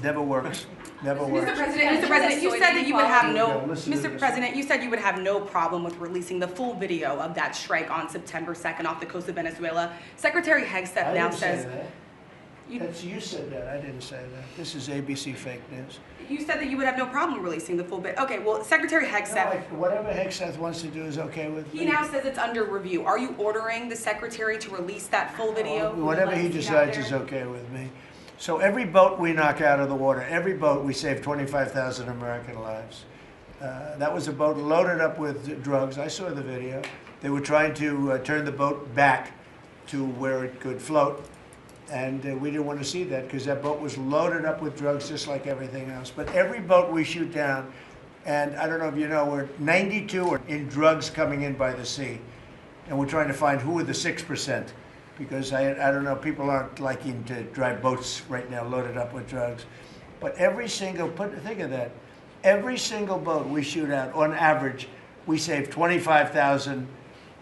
Never works. Never works. Mr. President, you said that you would have no, Listen to Mr. this. President, you said you would have no problem with releasing the full video of that strike on September 2nd off the coast of Venezuela. Secretary Hegseth I now didn't says, say that. You said that. I didn't say that. This is ABC fake news. you said that you would have no problem releasing the full bit. Okay, well, Secretary No, Hegseth, whatever Hegseth wants to do is okay with me. he now says it's under review. Are you ordering the secretary to release that full video? Whatever he decides is okay with me. So every boat we knock out of the water, every boat, we save 25,000 American lives. That was a boat loaded up with drugs. I saw the video. They were trying to turn the boat back to where it could float. And we didn't want to see that because that boat was loaded up with drugs just like everything else. But every boat we shoot down, and I don't know if you know, we're 92 are in drugs coming in by the sea. And we're trying to find who are the 6%. Because I don't know, people aren't liking to drive boats right now loaded up with drugs. But every single, think of that, every single boat we shoot out, on average, we save 25,000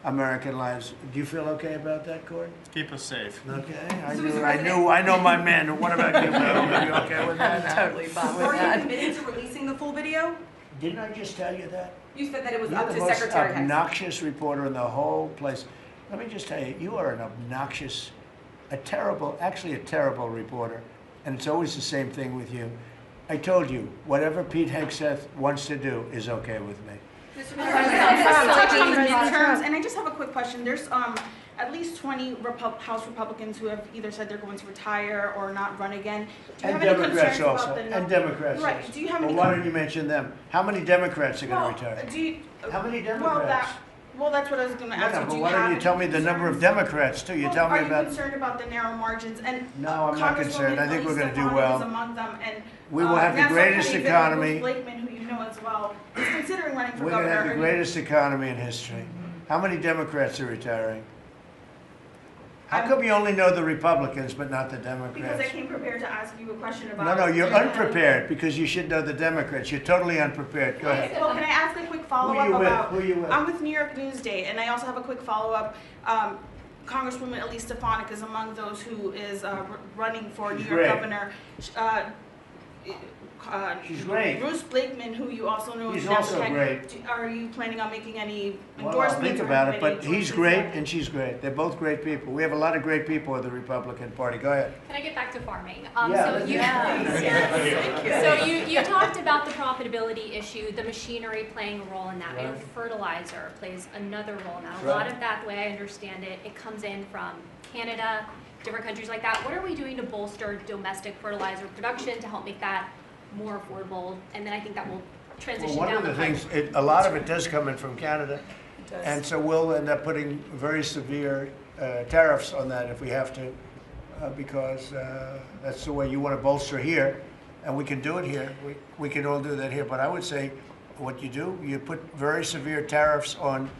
American lives. Do you feel okay about that, Cord? Keep us safe. Okay, I know my man. What about you, Bill? Are you okay with that? I'm totally fine with Are you that. committed to releasing the full video? Didn't I just tell you that? You said that it was You're up the to most Secretary Hegseth. obnoxious reporter in the whole place. Let me just tell you, you are an obnoxious, actually a terrible reporter, and it's always the same thing with you. I told you, whatever Pete Hegseth wants to do is okay with me. Touching on the midterms, and I just have a quick question. There's at least 20 House Republicans who have either said they're going to retire or not run again. Do you And have any Democrats concerns also, about the and Democrats Right. also. Do you have Well, any? why don't you mention them? How many Democrats are going to retire? Do you, How many well, Democrats? that's what I was going to ask No, you. but Do you why don't have you tell me any the number of concerns? Democrats too? You Well, tell me Are about. you concerned about the narrow margins? And No, I'm not concerned. I think we're going to do Congresswoman well. Elise Stefanik is among them, and We will have the Nassau greatest County economy. Bruce Blakeman, who you know as well, is considering running for We're going governor. to have the greatest economy in history. How many Democrats are retiring? How come you only know the Republicans but not the Because I Democrats? came prepared to ask you a question about. No, you're unprepared because you should know the Democrats. You're totally unprepared. Go ahead. Well, can I ask a quick Who follow-up you with? about? Who you with? I'm with New York Newsday, and I also have a quick follow-up. Congresswoman Elise Stefanik is among those who is running for She's New York great. governor. She's great. Bruce Blakeman, who you also know He's is also Democrat. great. Are you planning on making any Well, I'll endorsements? think or about it, having but any he's choices great on- and she's great. They're both great people. We have a lot of great people in the Republican Party. Go ahead. Can I get back to farming? Yeah, So you talked about the profitability issue, the machinery playing a role in that. Right. And fertilizer plays another role in that. A Right. lot of that, the way I understand it, it comes in from Canada, different countries like that. What are we doing to bolster domestic fertilizer production to help make that more affordable? And then I think that will Well, transition one down of the pipe. things, a lot of it does come in from Canada. It does. And so we'll end up putting very severe tariffs on that if we have to, because that's the way you want to bolster here, and we can do it here. We can all do that here. But I would say what you do, you put very severe tariffs on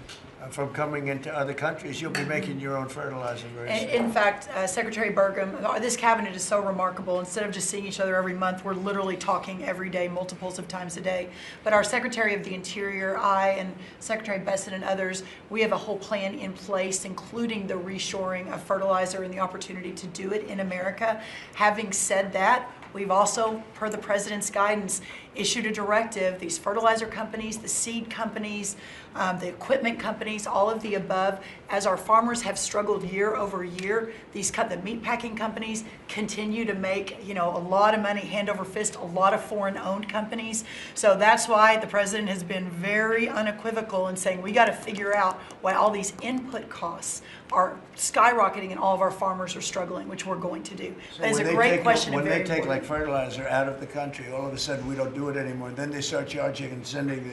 from coming into other countries. You'll be making your own fertilizer very soon. In fact, Secretary Burgum, this cabinet is so remarkable. Instead of just seeing each other every month, we're literally talking every day, multiples of times a day. But our Secretary of the Interior, I, and Secretary Besson and others, we have a whole plan in place, including the reshoring of fertilizer and the opportunity to do it in America. Having said that, we've also, per the President's guidance, issued a directive. These fertilizer companies, the seed companies, the equipment companies, all of the above, as our farmers have struggled year over year, the meat packing companies continue to make, a lot of money, hand over fist, a lot of foreign-owned companies. So that's why the President has been very unequivocal in saying we got to figure out why all these input costs are skyrocketing and all of our farmers are struggling, which we're going to do. So That is a when they great take- question and When very they take like important. fertilizer out of the country, all of a sudden we don't do it anymore. Then they start charging and sending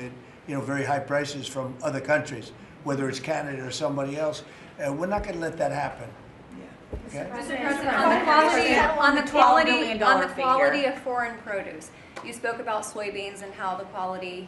the, very high prices from other countries, whether it's Canada or somebody else. We're not going to let that happen. Okay? Mr. President, on the $12 million quality of foreign produce, you spoke about soybeans and how the quality here in